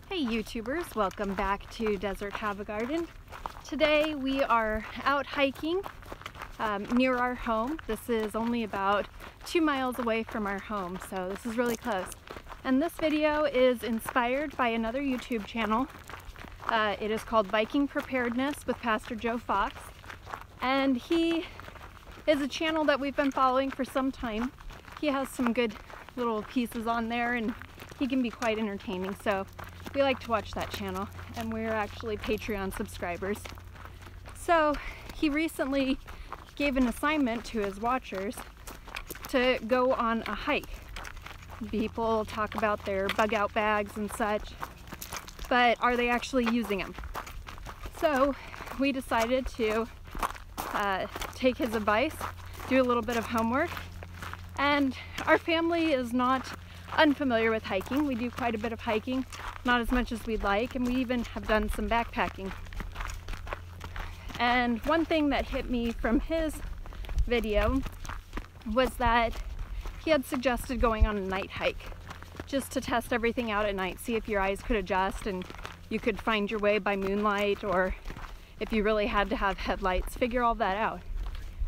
Hey YouTubers, welcome back to Desert Have a Garden. Today we are out hiking near our home. This is only about 2 miles away from our home, so this is really close. And this video is inspired by another YouTube channel. It is called Viking Preparedness with Pastor Joe Foxx. And he is a channel that we've been following for some time. He has some good little pieces on there and he can be quite entertaining. So we like to watch that channel, and we're actually Patreon subscribers. So he recently gave an assignment to his watchers to go on a hike. People talk about their bug out bags and such, but are they actually using them? So we decided to take his advice, do a little bit of homework, and our family is not unfamiliar with hiking. We do quite a bit of hiking, not as much as we'd like, and we even have done some backpacking. And one thing that hit me from his video was that he had suggested going on a night hike just to test everything out at night, see if your eyes could adjust and you could find your way by moonlight, or if you really had to have headlights, figure all that out.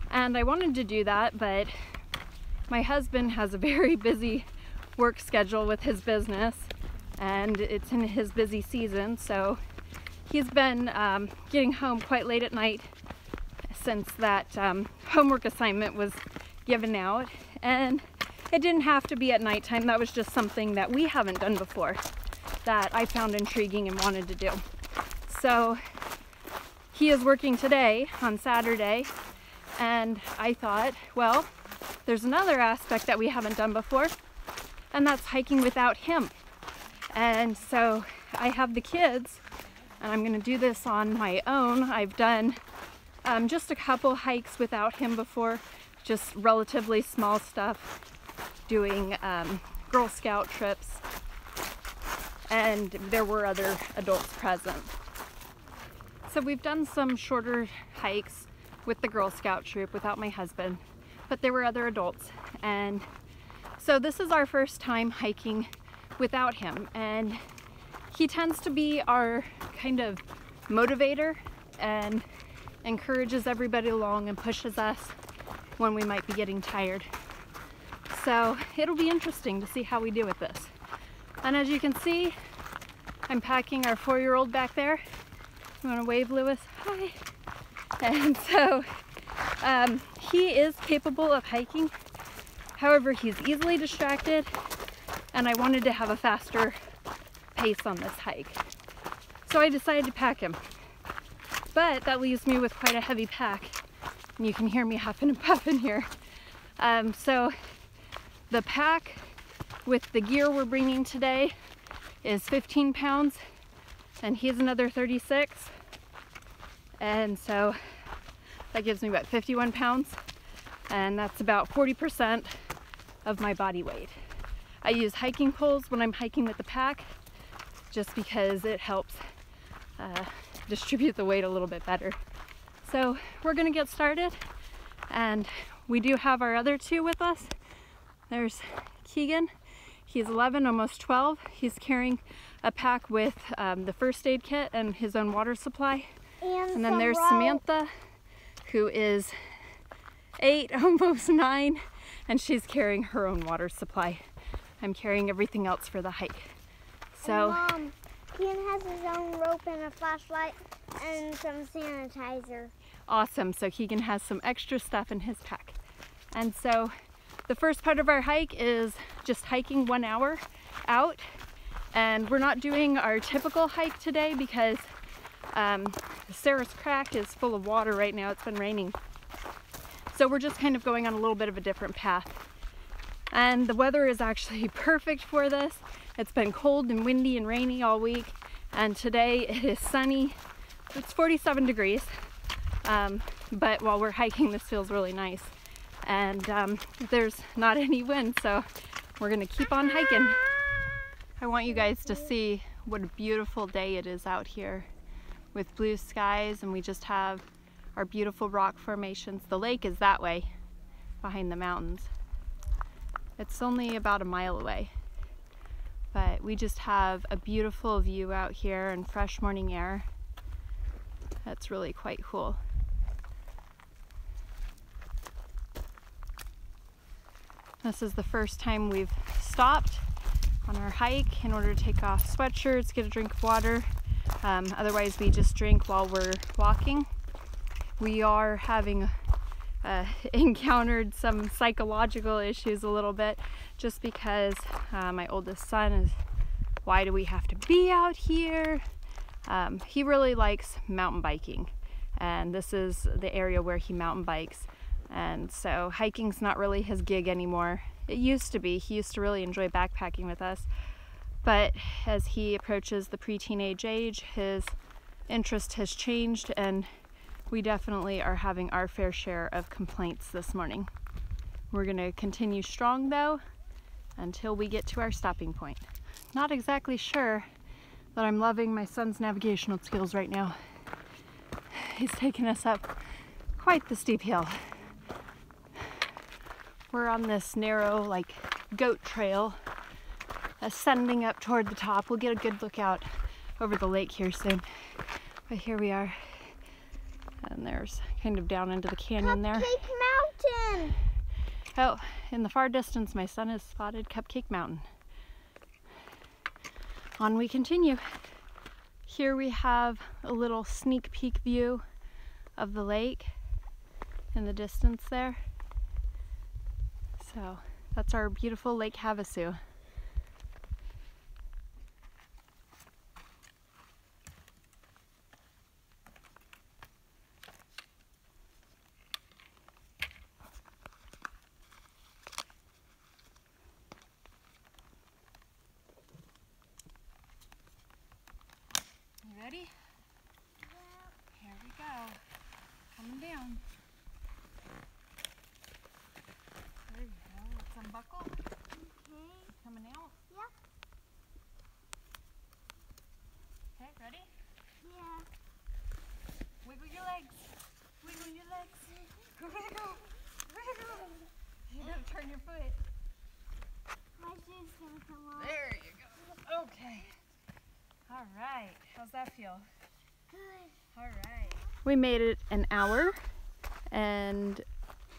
And I wanted to do that, but my husband has a very busy work schedule with his business, and it's in his busy season, so he's been getting home quite late at night since that homework assignment was given out. And it didn't have to be at nighttime. That was just something that we haven't done before that I found intriguing and wanted to do. So he is working today on Saturday, and I thought, well, there's another aspect that we haven't done before, and that's hiking without him. And so I have the kids, and I'm gonna do this on my own. I've done just a couple hikes without him before, just relatively small stuff, doing Girl Scout trips, and there were other adults present. So we've done some shorter hikes with the Girl Scout troop without my husband, but there were other adults. And so this is our first time hiking without him, and he tends to be our kind of motivator and encourages everybody along and pushes us when we might be getting tired. So it'll be interesting to see how we do with this. And as you can see, I'm packing our 4-year-old back there. You want to wave, Lewis? Hi. And so he is capable of hiking. However, he's easily distracted, and I wanted to have a faster pace on this hike. So I decided to pack him. But that leaves me with quite a heavy pack, and you can hear me huffing and puffing here. So the pack with the gear we're bringing today is 15 pounds, and he's another 36. And so that gives me about 51 pounds, and that's about 40% of my body weight. I use hiking poles when I'm hiking with the pack, just because it helps distribute the weight a little bit better. So we're gonna get started, and we do have our other two with us. There's Keegan. He's 11, almost 12. He's carrying a pack with the first aid kit and his own water supply. And then there's Samantha, who is 8, almost 9, and she's carrying her own water supply. I'm carrying everything else for the hike. So, Mom, Keegan has his own rope and a flashlight and some sanitizer. Awesome. So Keegan has some extra stuff in his pack. And so the first part of our hike is just hiking 1 hour out. And we're not doing our typical hike today because Sarah's Crack is full of water right now. It's been raining. So we're just kind of going on a little bit of a different path. And the weather is actually perfect for this. It's been cold and windy and rainy all week, and today it is sunny. It's 47 degrees, but while we're hiking, this feels really nice. And there's not any wind, so we're gonna keep on hiking. I want you guys to see what a beautiful day it is out here with blue skies, and we just have our beautiful rock formations. The lake is that way behind the mountains. It's only about a mile away, but But we just have a beautiful view out here and fresh morning air. That's really quite cool. This is the first time we've stopped on our hike in order to take off sweatshirts, get a drink of water. Otherwise we just drink while we're walking. We are having encountered some psychological issues a little bit, just because my oldest son is, why do we have to be out here? He really likes mountain biking, and this is the area where he mountain bikes, and so hiking's not really his gig anymore. It used to be. He used to really enjoy backpacking with us, but as he approaches the pre-teenage age, his interest has changed, and we definitely are having our fair share of complaints this morning. We're going to continue strong though until we get to our stopping point. Not exactly sure that I'm loving my son's navigational skills right now. He's taking us up quite the steep hill. We're on this narrow, like, goat trail ascending up toward the top. We'll get a good look out over the lake here soon. But here we are. And there's kind of down into the canyon there. Cupcake Mountain! Oh, in the far distance, my son has spotted Cupcake Mountain. On we continue. Here we have a little sneak peek view of the lake in the distance there. So that's our beautiful Lake Havasu. You ready? Yeah. Here we go. Coming down. There you go. Let's unbuckle. Okay. Coming out. Yeah. Okay, ready? Yeah. Wiggle your legs. Wiggle your legs. Wiggle. Wiggle. You gotta turn your foot. My shoe's gonna come off. There you go. Okay. All right. How's that feel? Good. All right. We made it an hour, and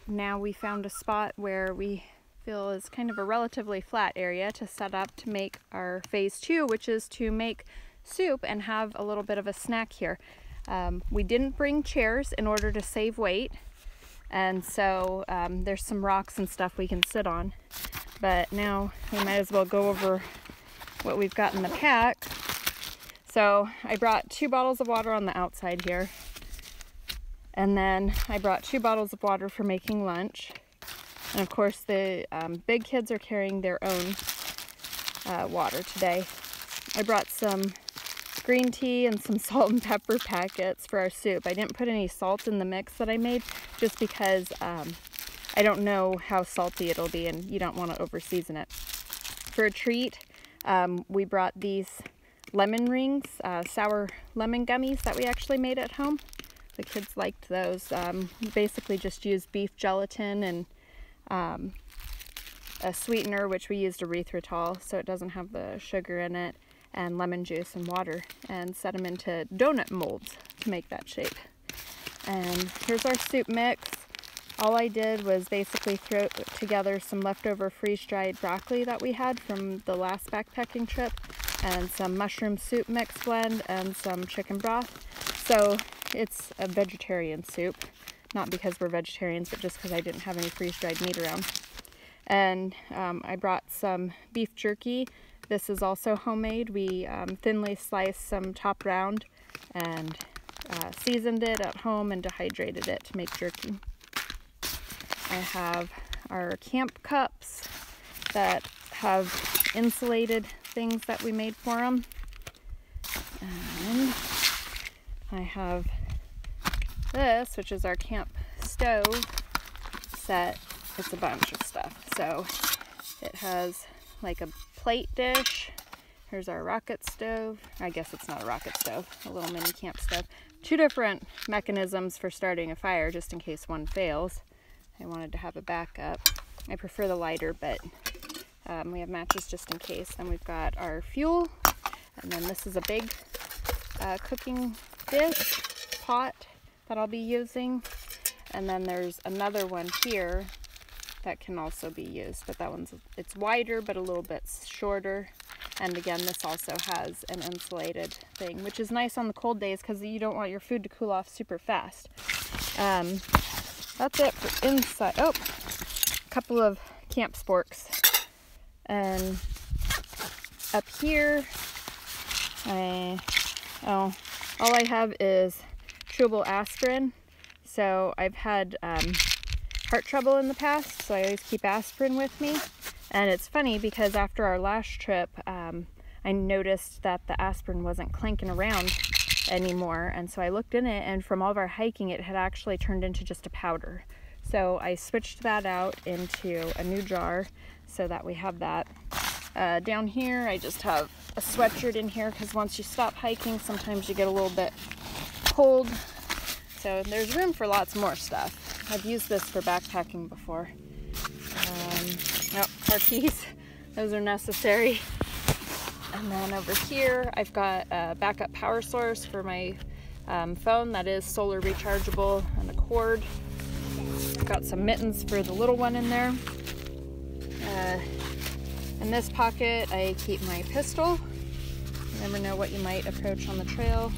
now we found a spot where we feel is kind of a relatively flat area to set up to make our phase 2, which is to make soup and have a little bit of a snack here. We didn't bring chairs in order to save weight, and so there's some rocks and stuff we can sit on, but now we might as well go over what we've got in the pack. So I brought 2 bottles of water on the outside here, and then I brought 2 bottles of water for making lunch, and of course the big kids are carrying their own water today. I brought some green tea and some salt and pepper packets for our soup. I didn't put any salt in the mix that I made just because I don't know how salty it'll be, and you don't want to over season it. For a treat, we brought these lemon rings, sour lemon gummies that we actually made at home. The kids liked those. Basically just used beef gelatin and a sweetener, which we used erythritol so it doesn't have the sugar in it, and lemon juice and water, and set them into donut molds to make that shape. And here's our soup mix. All I did was basically throw together some leftover freeze-dried broccoli that we had from the last backpacking trip, and some mushroom soup mix blend, and some chicken broth. So it's a vegetarian soup, not because we're vegetarians, but just because I didn't have any freeze-dried meat around. And I brought some beef jerky. This is also homemade. We thinly sliced some top round and seasoned it at home and dehydrated it to make jerky. I have our camp cups that have insulated things that we made for them. And I have this, which is our camp stove set. It's a bunch of stuff. So it has like a plate dish. Here's our rocket stove. I guess it's not a rocket stove, a little mini camp stove. 2 different mechanisms for starting a fire just in case one fails. I wanted to have a backup. I prefer the lighter, but We have matches just in case. Then we've got our fuel, and then this is a big cooking dish pot that I'll be using. And then there's another one here that can also be used, but that one's, it's wider but a little bit shorter. And again, this also has an insulated thing, which is nice on the cold days because you don't want your food to cool off super fast. That's it for inside. Oh, a couple of camp sporks. And up here, all I have is chewable aspirin. So I've had heart trouble in the past, so I always keep aspirin with me. And it's funny because after our last trip, I noticed that the aspirin wasn't clanking around anymore. And so I looked in it, and from all of our hiking, it had actually turned into just a powder. So I switched that out into a new jar so that we have that. Down here, I just have a sweatshirt in here because once you stop hiking, sometimes you get a little bit cold. So there's room for lots more stuff. I've used this for backpacking before. Car keys, those are necessary. And then over here, I've got a backup power source for my phone that is solar rechargeable, and a cord. I've got some mittens for the little one in there. In this pocket, I keep my pistol. You never know what you might approach on the trail.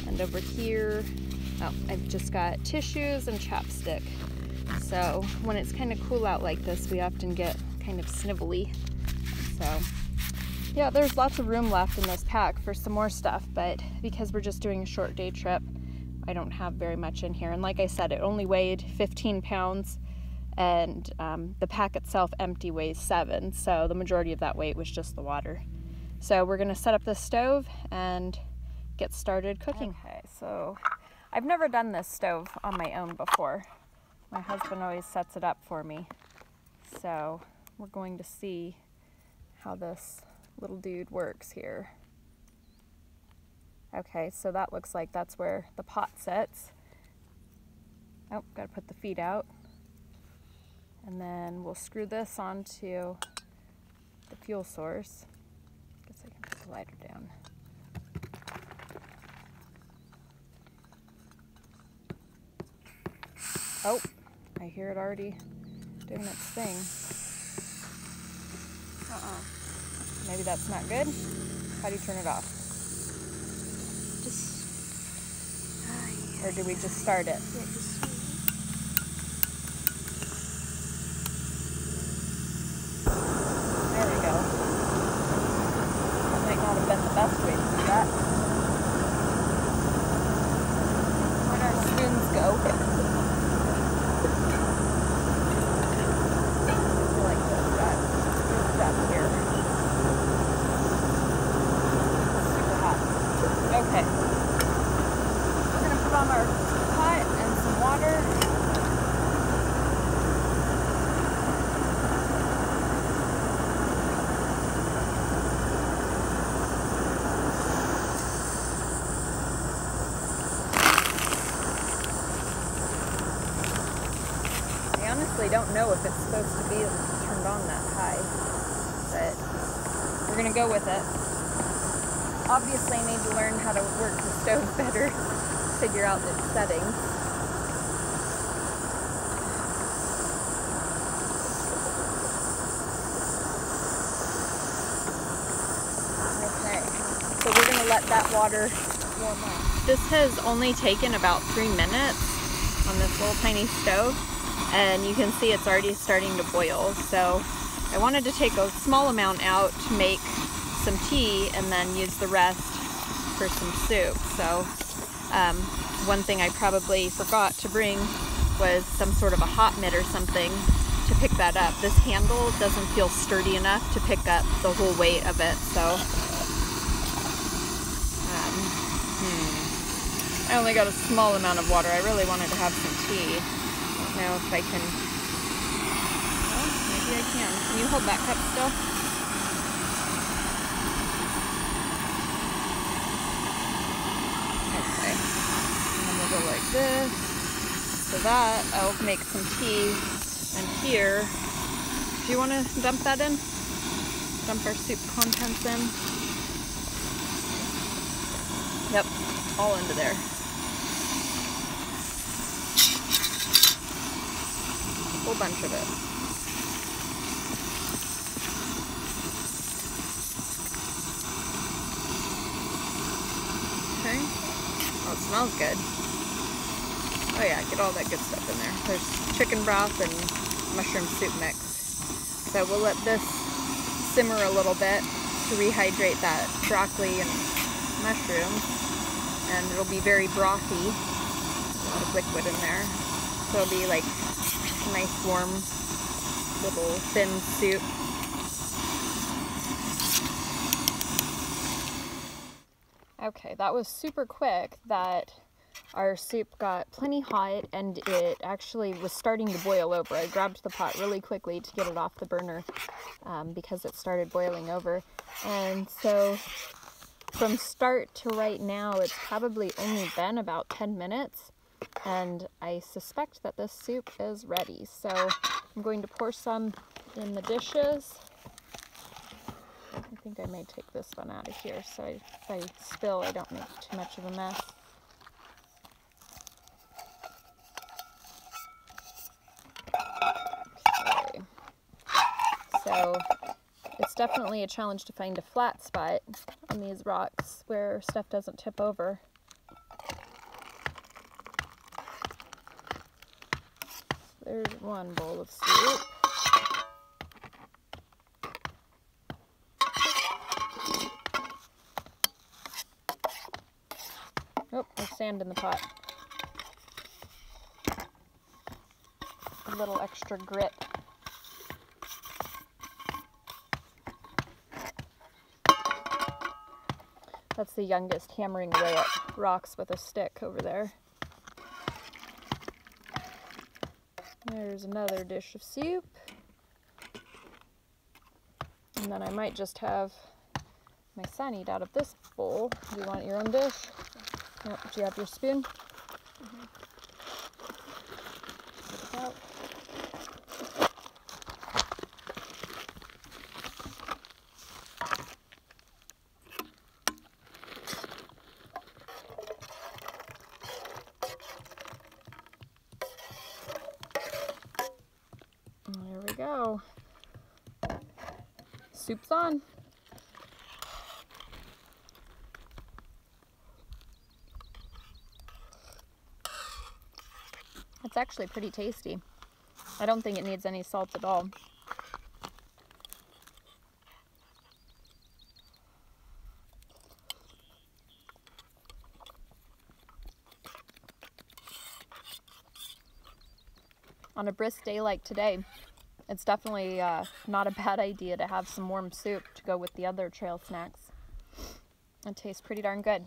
And over here, I've just got tissues and chapstick. So when it's kind of cool out like this, we often get kind of snivelly. So yeah, there's lots of room left in this pack for some more stuff, but because we're just doing a short day trip, I don't have very much in here. And like I said, it only weighed 15 pounds, and the pack itself empty weighs 7, so the majority of that weight was just the water. So we're gonna set up the stove and get started cooking. Okay, so I've never done this stove on my own before. My husband always sets it up for me. So we're going to see how this little dude works here. Okay, so that looks like that's where the pot sits. Oh, gotta put the feet out. And then we'll screw this onto the fuel source. Guess I can put the lighter down. Oh, I hear it already doing its thing. Maybe that's not good. How do you turn it off? Or do we just start it? Yeah, just There we go. That might not have been the best way to do that. Where'd our spoons go? Okay, we're going to put on our pot and some water. I honestly don't know if it's supposed to be turned on that high, but we're going to go with it. Obviously, I need to learn how to work the stove better, figure out its settings. Okay, so we're going to let that water warm up. This has only taken about 3 minutes on this little tiny stove, and you can see it's already starting to boil. So I wanted to take a small amount out to make some tea and then use the rest for some soup. So one thing I probably forgot to bring was some sort of a hot mitt or something to pick that up. This handle doesn't feel sturdy enough to pick up the whole weight of it, so I only got a small amount of water. I really wanted to have some tea. I don't know if I can. Well, maybe I can. Can you hold that cup still? Go like this, so that I'll make some tea, and here Do you want to dump that in? Dump our soup contents in? Yep, all into there. A whole bunch of it. Okay. Oh, it smells good. Oh yeah, get all that good stuff in there. There's chicken broth and mushroom soup mix. So we'll let this simmer a little bit to rehydrate that broccoli and mushrooms. And it'll be very brothy. A lot of liquid in there. So it'll be like a nice warm little thin soup. Okay, that was super quick. That our soup got plenty hot and it actually was starting to boil over. I grabbed the pot really quickly to get it off the burner because it started boiling over. And so from start to right now, it's probably only been about 10 minutes. And I suspect that this soup is ready. So I'm going to pour some in the dishes. I think I may take this one out of here so if I spill, I don't make too much of a mess. Okay. So it's definitely a challenge to find a flat spot on these rocks where stuff doesn't tip over. There's one bowl of soup. Oh, there's sand in the pot. A little extra grit. That's the youngest hammering away at rocks with a stick over there. There's another dish of soup. And then I might just have my son eat out of this bowl. Do you want your own dish? Yep. Do you have your spoon? Get it out. There we go. Soup's on. It's actually pretty tasty. I don't think it needs any salt at all. On a brisk day like today, it's definitely not a bad idea to have some warm soup to go with the other trail snacks. It tastes pretty darn good.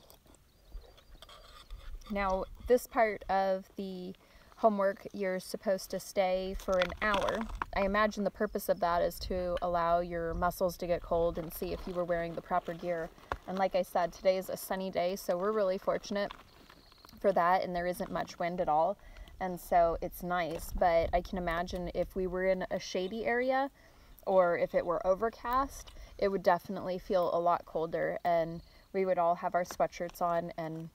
Now, this part of the homework, you're supposed to stay for an hour. I imagine the purpose of that is to allow your muscles to get cold and see if you were wearing the proper gear. And like I said, today is a sunny day, so we're really fortunate for that, and there isn't much wind at all. And so it's nice, but I can imagine if we were in a shady area or if it were overcast, it would definitely feel a lot colder, and we would all have our sweatshirts on and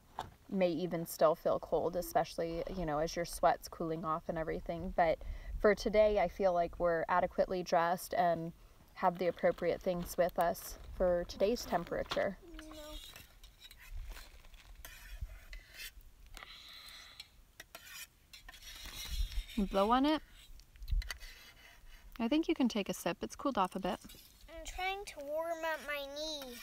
may even still feel cold, especially, you know, as your sweat's cooling off and everything. But for today, I feel like we're adequately dressed and have the appropriate things with us for today's temperature. You blow on it? I think you can take a sip. It's cooled off a bit. I'm trying to warm up my knee.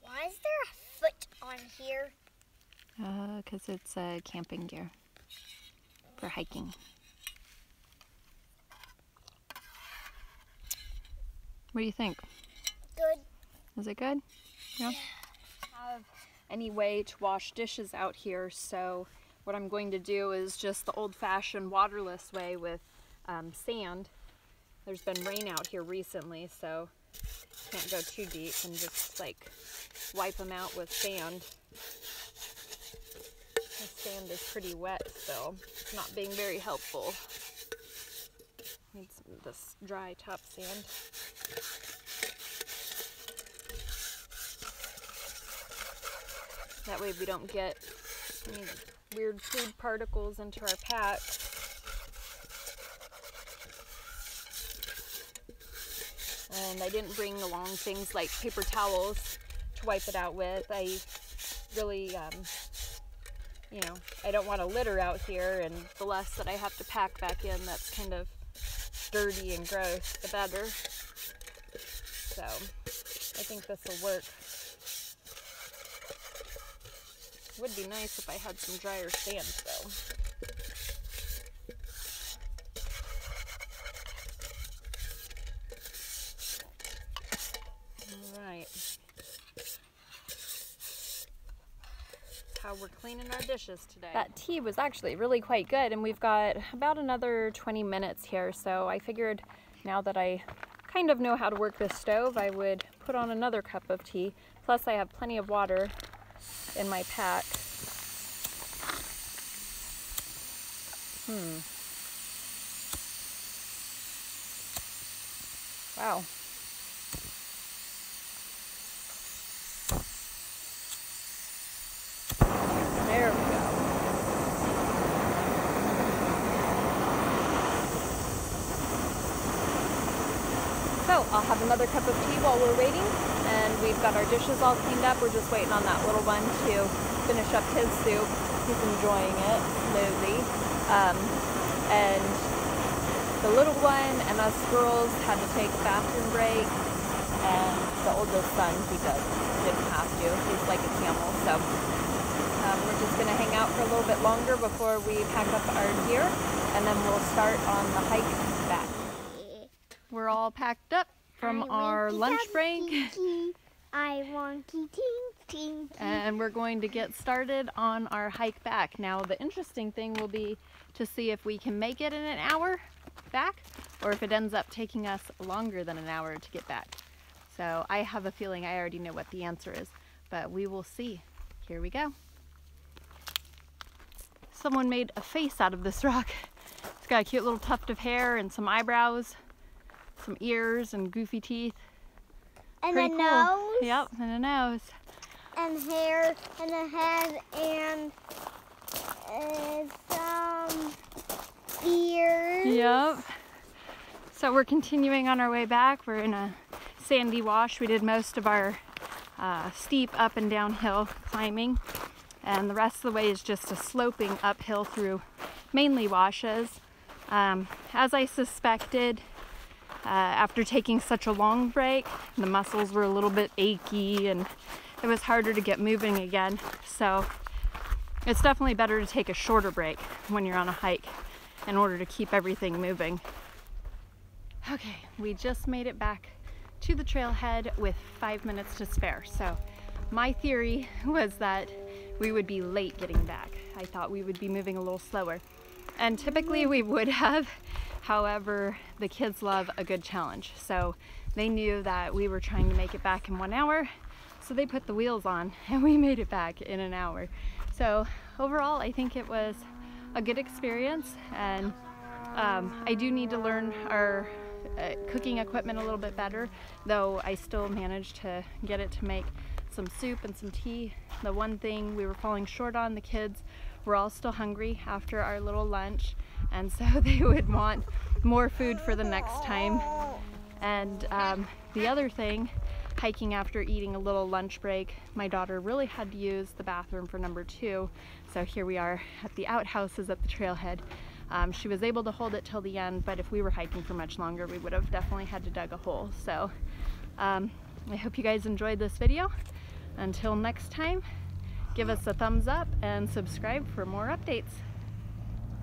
Why is there a foot on here? Because it's camping gear for hiking. What do you think? Good. Is it good? Yeah. Have any way to wash dishes out here, so what I'm going to do is just the old-fashioned waterless way with sand. There's been rain out here recently, so Can't go too deep and just like wipe them out with sand. The sand is pretty wet still. It's not being very helpful. Need some of this dry top sand. That way we don't get any weird food particles into our pack. And I didn't bring along things like paper towels to wipe it out with. I really, you know, I don't want to litter out here, and the less that I have to pack back in that's kind of dirty and gross, the better. So I think this will work. Would be nice if I had some drier sand though. Alright. How we're cleaning our dishes today. That tea was actually really quite good, and we've got about another 20 minutes here, so I figured now that I kind of know how to work this stove, I would put on another cup of tea. Plus I have plenty of water in my pack. Wow. There we go. So I'll have another cup of tea while we're waiting, and we've got our dishes all cleaned up. We're just waiting on that little one to finish up his soup. He's enjoying it slowly. And the little one and us girls had to take a bathroom break, and the oldest son, didn't have to. He's like a camel, so we're just gonna hang out for a little bit longer before we pack up our gear, and then we'll start on the hike back. We're all packed up from our lunch break. I want tea. And we're going to get started on our hike back. Now the interesting thing will be to see if we can make it in an hour back, or if it ends up taking us longer than an hour to get back. So I have a feeling I already know what the answer is, but we will see. Here we go. Someone made a face out of this rock. It's got a cute little tuft of hair and some eyebrows, some ears and goofy teeth. And Pretty a cool. nose. Yep, and a nose. And hair, and a head, and some ears. Yep. So we're continuing on our way back. We're in a sandy wash. We did most of our steep up and downhill climbing, and the rest of the way is just a sloping uphill through mainly washes. As I suspected, after taking such a long break, the muscles were a little bit achy and it was harder to get moving again. So it's definitely better to take a shorter break when you're on a hike in order to keep everything moving. Okay, we just made it back to the trailhead with 5 minutes to spare. So my theory was that we would be late getting back. I thought we would be moving a little slower. And typically we would have. However, the kids love a good challenge. So they knew that we were trying to make it back in 1 hour. So they put the wheels on and we made it back in an hour. So overall, I think it was a good experience. And I do need to learn our cooking equipment a little bit better, though I still managed to get it to make some soup and some tea. The one thing we were falling short on, the kids were all still hungry after our little lunch, and so they would want more food for the next time. And the other thing, hiking after eating a little lunch break, my daughter really had to use the bathroom for number 2. So here we are at the outhouses at the trailhead. She was able to hold it till the end, but if we were hiking for much longer, we would have definitely had to dig a hole. So I hope you guys enjoyed this video. Until next time, give us a thumbs up and subscribe for more updates.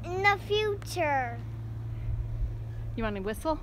In the future. You want to whistle?